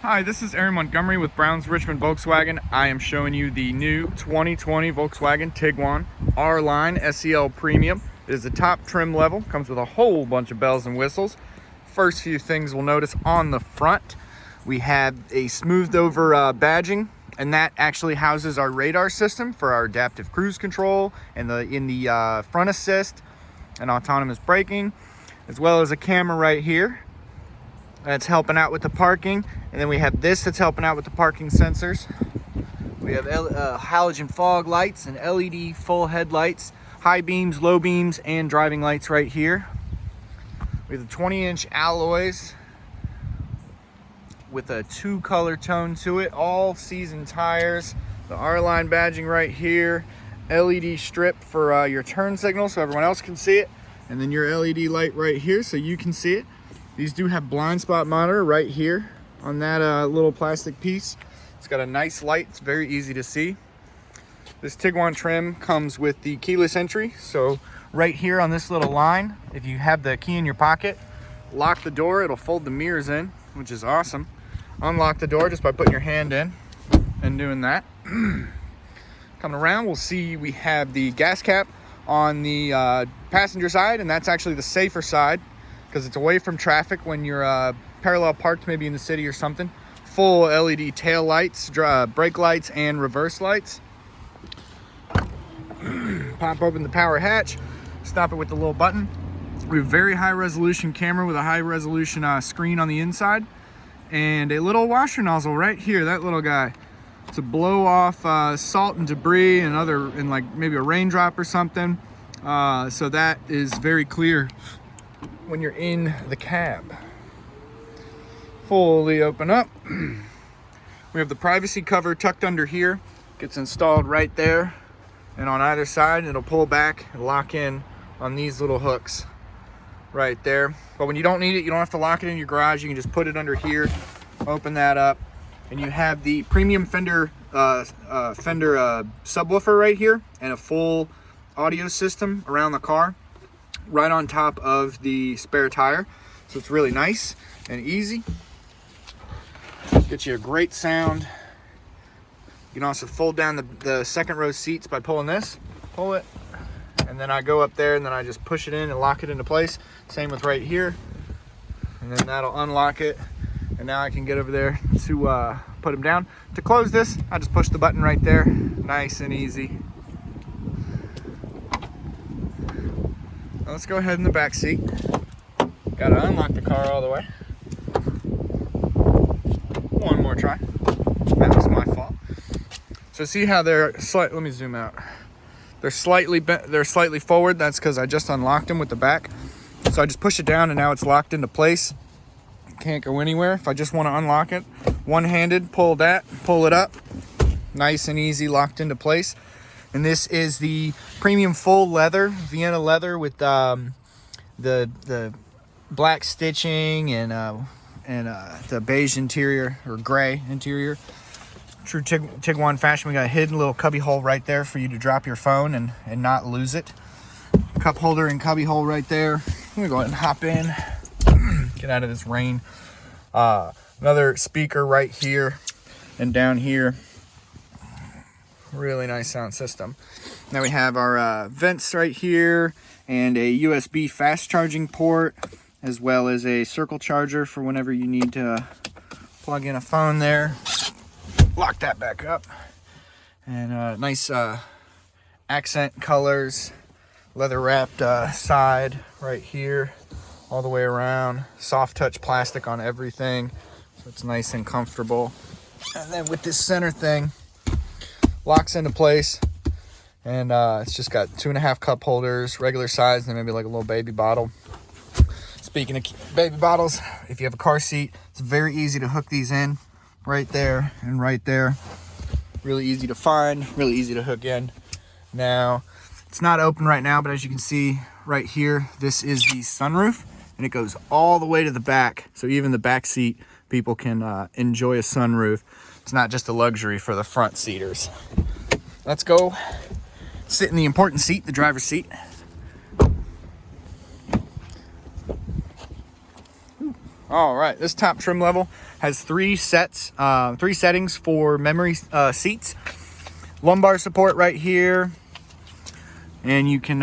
Hi, this is Aaron Montgomery with Brown's Richmond Volkswagen. I am showing you the new 2020 Volkswagen Tiguan R-Line SEL Premium. It is the top trim level, comes with a whole bunch of bells and whistles. First few things we'll notice on the front, we have a smoothed over badging, and that actually houses our radar system for our adaptive cruise control and in the front assist and autonomous braking, as well as a camera right here that's helping out with the parking. And then we have this that's helping out with the parking sensors. We have halogen fog lights and LED full headlights, high beams, low beams, and driving lights right here. We have the 20-inch alloys with a 2-color tone to it, all season tires, the R-Line badging right here, LED strip for your turn signal so everyone else can see it, and then your LED light right here so you can see it. These do have blind spot monitor right here on that little plastic piece. It's got a nice light, it's very easy to see. This Tiguan trim comes with the keyless entry, so right here on this little line, if you have the key in your pocket, lock the door, it'll fold the mirrors in, which is awesome. Unlock the door just by putting your hand in and doing that. Coming around, we'll see we have the gas cap on the passenger side, and that's actually the safer side because it's away from traffic when you're parallel parked maybe in the city or something. Full LED tail lights, brake lights, and reverse lights. Pop open the power hatch, stop it with the little button. We have a very high resolution camera with a high resolution screen on the inside, and a little washer nozzle right here, that little guy, to blow off salt and debris and like maybe a raindrop or something. So that is very clear when you're in the cab. Fully open up. We have the privacy cover tucked under here, gets installed right there, and on either side it'll pull back and lock in on these little hooks right there. But when you don't need it, you don't have to lock it in your garage, you can just put it under here, open that up, and you have the premium Fender subwoofer right here and a full audio system around the car right on top of the spare tire, so it's really nice and easy. Gets you a great sound. You can also fold down the second row seats by pulling this, pull it, and then I go up there and then I just push it in and lock it into place. Same with right here, and then that'll unlock it, and now I can get over there to put them down. To close this, I just push the button right there, nice and easy. Now let's go ahead in the back seat. Gotta unlock the car all the way. One more try. That was my fault. So see how they're let me zoom out. They're slightly forward. That's because I just unlocked them with the back. So I just push it down and now it's locked into place. Can't go anywhere. If I just want to unlock it, one-handed, pull it up. Nice and easy, locked into place. And this is the premium full leather, Vienna leather with the black stitching and the beige interior or gray interior. True Tiguan fashion. We got a hidden little cubby hole right there for you to drop your phone and not lose it. Cup holder and cubby hole right there. I'm gonna go ahead and hop in, get out of this rain. Another speaker right here and down here. Really nice sound system. Now we have our vents right here and a USB fast charging port, as well as a circle charger for whenever you need to plug in a phone there. Lock that back up. And nice accent colors, leather wrapped side right here, all the way around. Soft touch plastic on everything, so it's nice and comfortable. And then with this center thing, locks into place, and it's just got 2.5 cup holders, regular size, and then maybe like a little baby bottle. Speaking of baby bottles, if you have a car seat, it's very easy to hook these in right there and right there. Really easy to find, really easy to hook in. Now, it's not open right now, but as you can see right here, this is the sunroof, and it goes all the way to the back, so even the back seat people can enjoy a sunroof. It's not just a luxury for the front seaters. Let's go sit in the important seat, the driver's seat. All right, this top trim level has three settings for memory seats. Lumbar support right here, and you can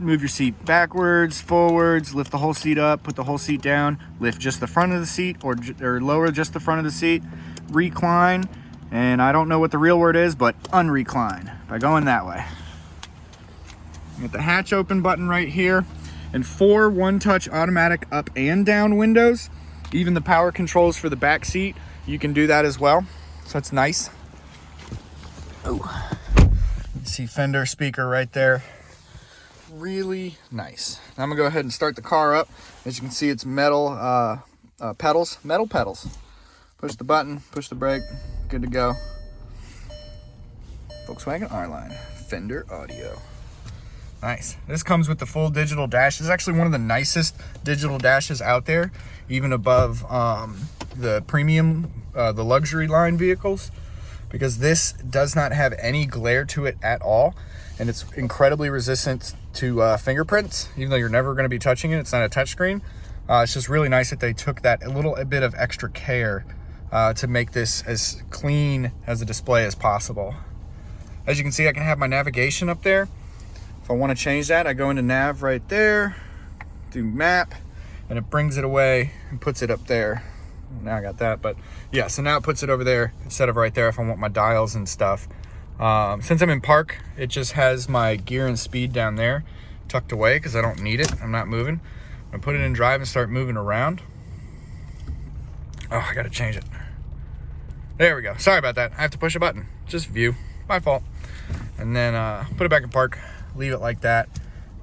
move your seat backwards, forwards, lift the whole seat up, put the whole seat down, lift just the front of the seat, or lower just the front of the seat, recline, and I don't know what the real word is, but unrecline by going that way. You get the hatch open button right here, and 4 one-touch automatic up and down windows. Even the power controls for the back seat, you can do that as well, so that's nice. Oh, you see Fender speaker right there. Really nice. Now I'm gonna go ahead and start the car up. As you can see, it's metal pedals. Push the button, push the brake, good to go. Volkswagen R-Line, Fender audio. Nice. This comes with the full digital dash. This is actually one of the nicest digital dashes out there, even above the premium, the luxury line vehicles, because this does not have any glare to it at all, and it's incredibly resistant to fingerprints, even though you're never going to be touching it. It's not a touchscreen. It's just really nice that they took that a little bit of extra care to make this as clean as a display as possible. As you can see, I can have my navigation up there. If I want to change that, I go into nav right there, do map, and it brings it away and puts it up there. Now I got that, but yeah, so now it puts it over there instead of right there if I want my dials and stuff. Since I'm in park, it just has my gear and speed down there tucked away because I don't need it. I'm not moving. I'm gonna put it in drive and start moving around. Oh, I gotta change it. There we go. Sorry about that. I have to push a button. Just view. My fault. And then put it back in park. Leave it like that.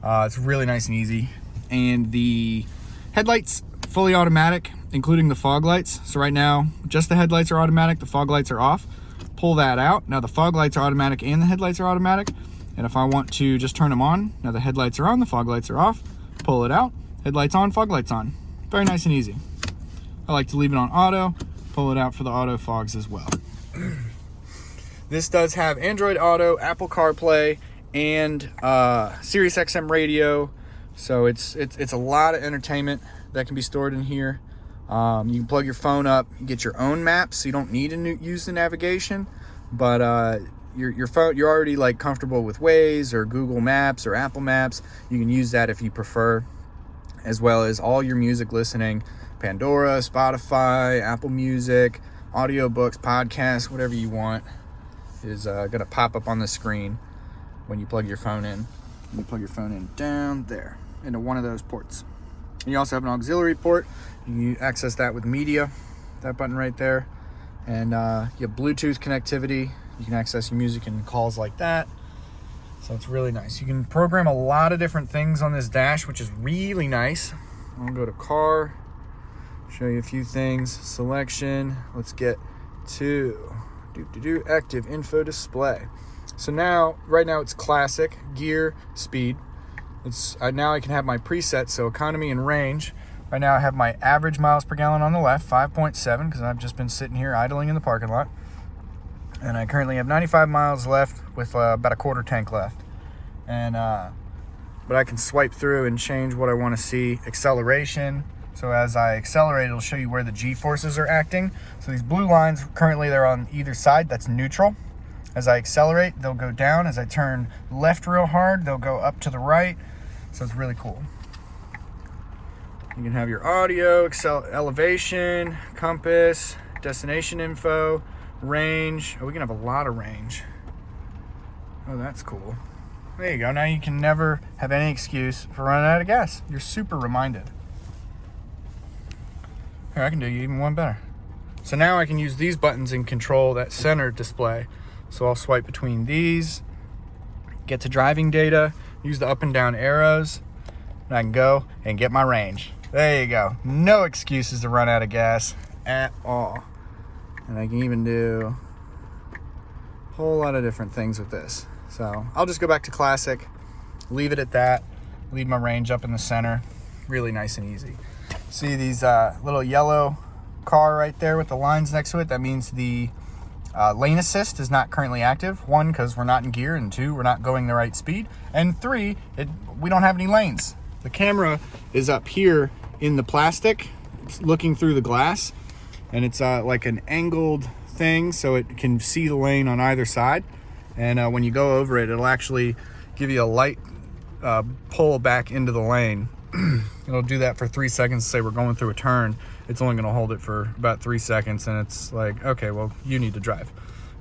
It's really nice and easy. And the headlights, fully automatic, including the fog lights. So right now, just the headlights are automatic, the fog lights are off. Pull that out. Now the fog lights are automatic and the headlights are automatic. And if I want to just turn them on, now the headlights are on, the fog lights are off. Pull it out, headlights on, fog lights on. Very nice and easy. I like to leave it on auto, pull it out for the auto fogs as well. This does have Android Auto, Apple CarPlay, and Sirius XM radio, so it's a lot of entertainment that can be stored in here. You can plug your phone up, get your own maps, so you don't need to use the navigation, but your phone, you're already like comfortable with Waze or Google Maps or Apple Maps. You can use that if you prefer, as well as all your music listening, Pandora, Spotify, Apple Music, audiobooks, podcasts, whatever you want is gonna pop up on the screen when you plug your phone in. You plug your phone in down there into one of those ports. And you also have an auxiliary port. You can access that with media, that button right there. And you have Bluetooth connectivity. You can access your music and calls like that. So it's really nice. You can program a lot of different things on this dash, which is really nice. I'll go to car, show you a few things. Selection, let's get to active info display. So now, right now it's classic, gear, speed. Now I can have my presets, so economy and range. Right now I have my average miles per gallon on the left, 5.7, because I've just been sitting here idling in the parking lot. And I currently have 95 miles left with about a quarter tank left. And but I can swipe through and change what I want to see. Acceleration. So as I accelerate, it'll show you where the G-forces are acting. So these blue lines, currently they're on either side. That's neutral. As I accelerate, they'll go down. As I turn left real hard, they'll go up to the right. So it's really cool. You can have your audio, elevation, compass, destination info, range. Oh, we can have a lot of range. Oh, that's cool. There you go. Now you can never have any excuse for running out of gas. You're super reminded. Here, I can do you even one better. So now I can use these buttons and control that center display. So I'll swipe between these, get to driving data, use the up and down arrows, and I can go and get my range. There you go. No excuses to run out of gas at all. And I can even do a whole lot of different things with this. So I'll just go back to classic, leave it at that, leave my range up in the center. Really nice and easy. See these little yellow car right there with the lines next to it? That means the lane assist is not currently active. 1, because we're not in gear, and 2, we're not going the right speed, and 3, we don't have any lanes. The camera is up here in the plastic looking through the glass, and it's like an angled thing, so it can see the lane on either side. And when you go over it, it'll actually give you a light pull back into the lane. It'll do that for 3 seconds. Say we're going through a turn, it's only going to hold it for about 3 seconds, and it's like, okay, well, you need to drive.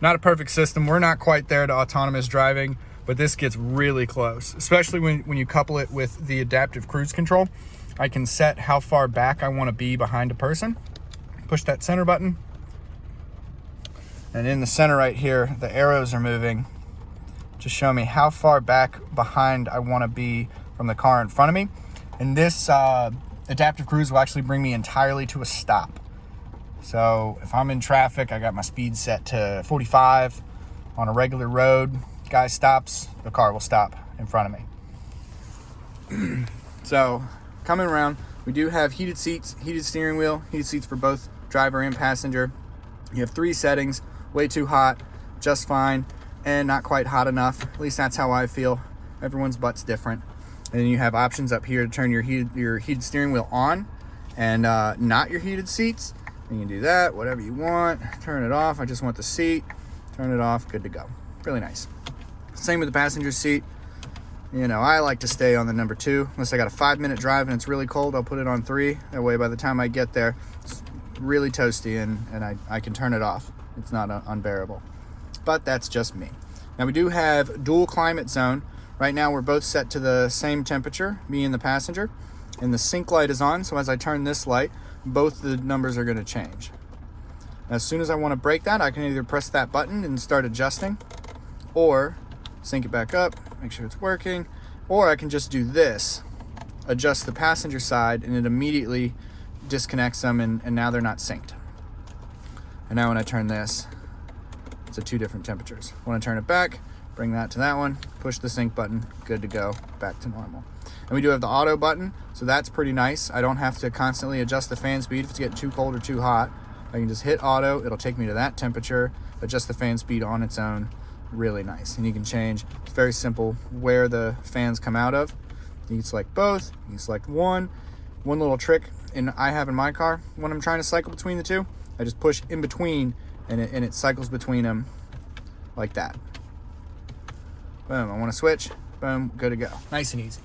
Not a perfect system. We're not quite there to autonomous driving, but this gets really close, especially when you couple it with the adaptive cruise control. I can set how far back I want to be behind a person. Push that center button, and in the center right here, the arrows are moving to show me how far back behind I want to be from the car in front of me. And this adaptive cruise will actually bring me entirely to a stop. So if I'm in traffic, I got my speed set to 45 on a regular road. Guy stops, the car will stop in front of me. So coming around, we do have heated seats, heated steering wheel, heated seats for both driver and passenger. You have 3 settings: way too hot, just fine, and not quite hot enough. At least that's how I feel. Everyone's butt's different. And then you have options up here to turn your heated steering wheel on and not your heated seats. You can do that, whatever you want. Turn it off. I just want the seat. Turn it off. Good to go. Really nice. Same with the passenger seat. You know, I like to stay on the number 2. Unless I got a 5-minute drive and it's really cold, I'll put it on 3. That way, by the time I get there, it's really toasty and I can turn it off. It's not unbearable. But that's just me. Now, we do have dual climate zone. Right now, we're both set to the same temperature, me and the passenger. And the sync light is on, so as I turn this light, both the numbers are going to change. As soon as I want to break that, I can either press that button and start adjusting, or sync it back up, make sure it's working, or I can just do this, adjust the passenger side, and it immediately disconnects them, and now they're not synced. And now when I turn this, it's at 2 different temperatures. Want to turn it back, bring that to that one, push the sync button, good to go, back to normal. And we do have the auto button, so that's pretty nice. I don't have to constantly adjust the fan speed if it's getting too cold or too hot. I can just hit auto, it'll take me to that temperature, adjust the fan speed on its own. Really nice. And you can change, it's very simple, where the fans come out of. You can select both, you can select one. One little trick I have in my car when I'm trying to cycle between the two, I just push in between and it cycles between them like that. Boom, I want to switch, boom, good to go. Nice and easy.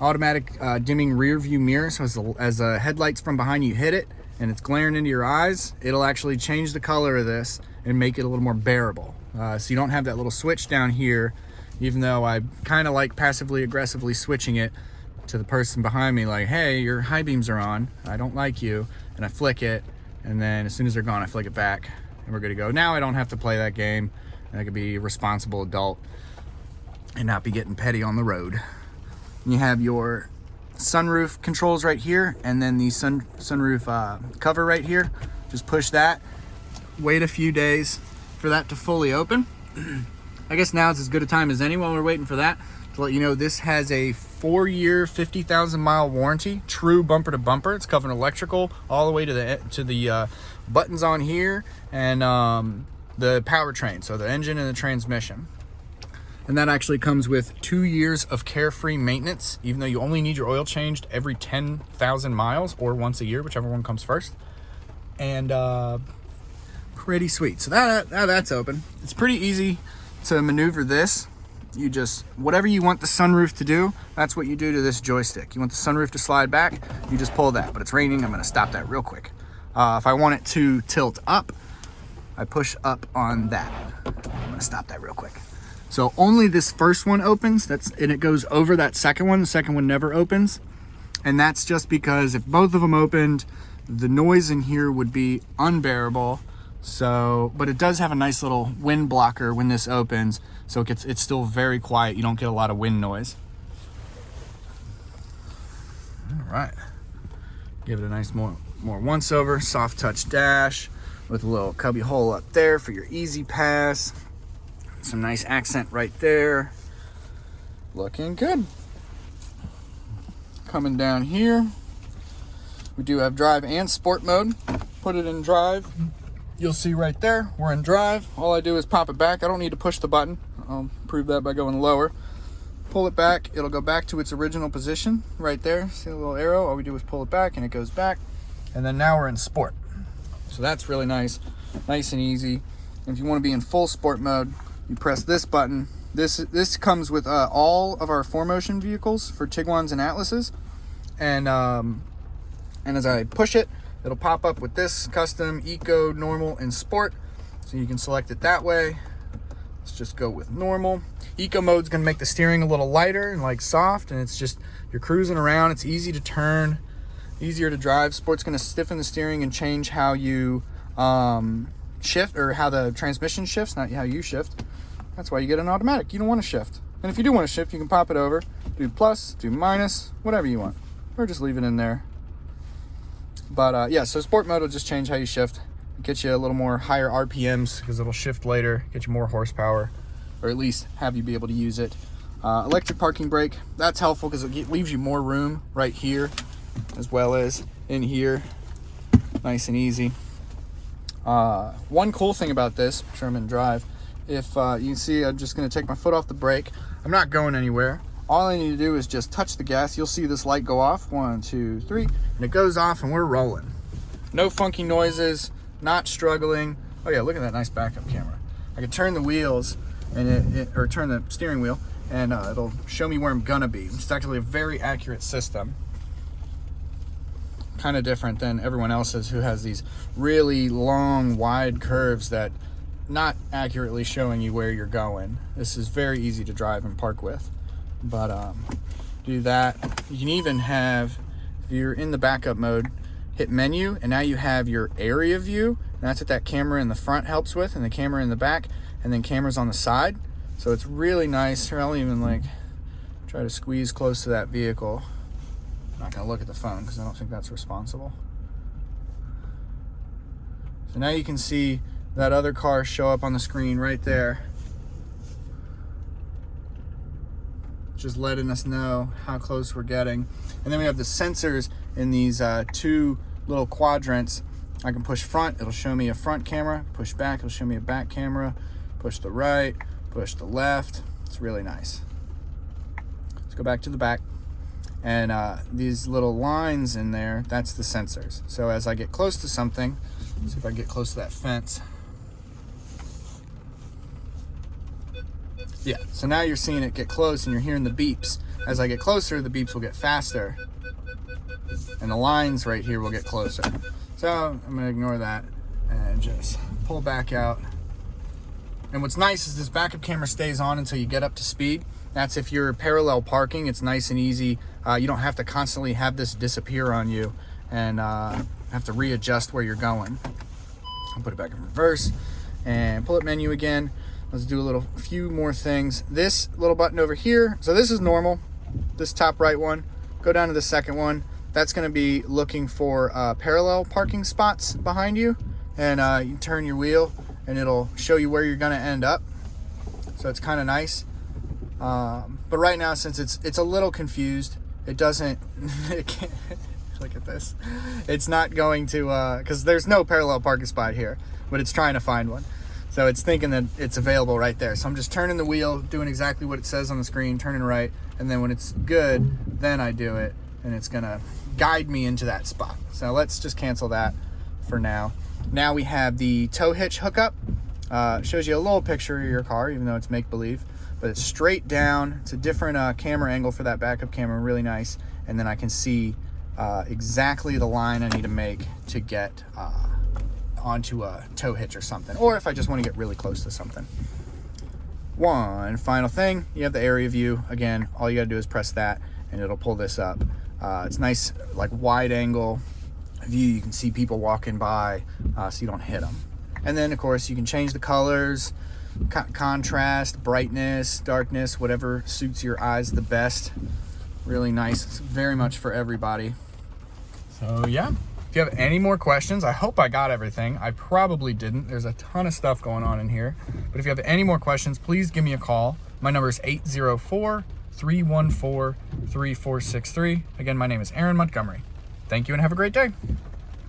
Automatic dimming rear view mirror, so as the headlights from behind you hit it and it's glaring into your eyes, it'll actually change the color of this and make it a little more bearable. So you don't have that little switch down here, even though I kind of like passively aggressively switching it to the person behind me, like, hey, your high beams are on, I don't like you, and I flick it, and then as soon as they're gone, I flick it back, and we're good to go. Now I don't have to play that game, and I could be a responsible adult and not be getting petty on the road. You have your sunroof controls right here, and then the sunroof cover right here. Just push that, wait a few days for that to fully open. I guess now is as good a time as any while we're waiting for that to let you know this has a 4-year, 50,000 mile warranty, true bumper to bumper. It's covering electrical all the way to the buttons on here and the powertrain, so the engine and the transmission. And that actually comes with 2 years of carefree maintenance, even though you only need your oil changed every 10,000 miles or once a year, whichever one comes first. And pretty sweet. So that's open. It's pretty easy to maneuver this. You just, whatever you want the sunroof to do, that's what you do to this joystick. You want the sunroof to slide back, you just pull that. But it's raining, I'm gonna stop that real quick. If I want it to tilt up, I push up on that. I'm gonna stop that real quick. So only this first one opens, and it goes over that second one. The second one never opens. And that's just because if both of them opened, the noise in here would be unbearable. So, but it does have a nice little wind blocker when this opens, so it's still very quiet. You don't get a lot of wind noise. All right, give it a nice more once over, soft touch dash with a little cubby hole up there for your easy pass. Some nice accent right there. Looking good. Coming down here, we do have drive and sport mode. Put it in drive. You'll see right there, we're in drive. All I do is pop it back. I don't need to push the button. I'll prove that by going lower. pull it back, it'll go back to its original position right there. See the little arrow? All we do is pull it back and it goes back. And then now we're in sport. So that's really nice and easy. And if you want to be in full sport mode, you press this button. This comes with all of our 4MOTION vehicles for Tiguans and Atlases. And as I push it, it'll pop up with this: custom, eco, normal, and sport. So you can select it that way. Let's just go with normal. Eco mode's gonna make the steering a little lighter and like soft, and it's just, you're cruising around, it's easy to turn, easier to drive. Sport's gonna stiffen the steering and change how you shift, or how the transmission shifts, not how you shift. That's why you get an automatic. You don't want to shift. And if you do want to shift, you can pop it over, do plus, do minus, whatever you want, or just leave it in there. But yeah, so sport mode will just change how you shift. Get you a little more higher RPMs because it'll shift later, get you more horsepower, or at least have you be able to use it. Electric parking brake, that's helpful because it leaves you more room right here as well as in here. Nice and easy. One cool thing about this, I'm sure I'm in drive, if you can see, I'm just going to take my foot off the brake. I'm not going anywhere. All I need to do is just touch the gas. You'll see this light go off. 1, 2, 3, and it goes off and we're rolling. No funky noises, not struggling. Oh yeah, look at that nice backup camera. I can turn the wheels and or turn the steering wheel, and it'll show me where I'm gonna be. It's actually a very accurate system. Kind of different than everyone else's who has these really long, wide curves that not accurately showing you where you're going. This is very easy to drive and park with. But do that. You can even have, if you're in the backup mode, hit menu, and now you have your area view. And that's what that camera in the front helps with, and the camera in the back, and then cameras on the side. So it's really nice. Here, I'll even like try to squeeze close to that vehicle. I'm not gonna look at the phone because I don't think that's responsible. So now you can see that other car show up on the screen right there, just letting us know how close we're getting. And then we have the sensors in these two little quadrants. I can push front, it'll show me a front camera, push back, it'll show me a back camera, push the right, push the left. It's really nice. Let's go back to the back. And these little lines in there, that's the sensors. So as I get close to something, see if I can get close to that fence. Yeah, so now you're seeing it get close and you're hearing the beeps. As I get closer, the beeps will get faster. And the lines right here will get closer. So I'm gonna ignore that and just pull back out. And what's nice is this backup camera stays on until you get up to speed. That's if you're parallel parking, it's nice and easy. You don't have to constantly have this disappear on you and have to readjust where you're going. I'll put it back in reverse and pull up menu again. Let's do a few more things. This little button over here, so this is normal, this top right one. Go down to the second one. That's gonna be looking for parallel parking spots behind you. And you can turn your wheel and it'll show you where you're gonna end up. So it's kind of nice. But right now, since it's a little confused, it doesn't, it can't, look at this. It's not going to, because there's no parallel parking spot here, but it's trying to find one. So it's thinking that it's available right there. So I'm just turning the wheel, doing exactly what it says on the screen, turning right, and then when it's good, then I do it, and it's gonna guide me into that spot. So let's just cancel that for now. Now we have the tow hitch hookup. Shows you a little picture of your car, even though it's make-believe, but it's straight down. It's a different camera angle for that backup camera, really nice. And then I can see exactly the line I need to make to get onto a tow hitch or something, or if I just want to get really close to something. One final thing, you have the area view. Again, all you gotta do is press that and it'll pull this up. It's nice, like wide angle view. You can see people walking by, so you don't hit them. And then of course you can change the colors, contrast, brightness, darkness, whatever suits your eyes the best. Really nice. It's very much for everybody. So yeah, if you have any more questions, I hope I got everything. I probably didn't. There's a ton of stuff going on in here. But if you have any more questions, please give me a call. My number is 804-314-3463. Again, my name is Aaron Montgomery. Thank you and have a great day.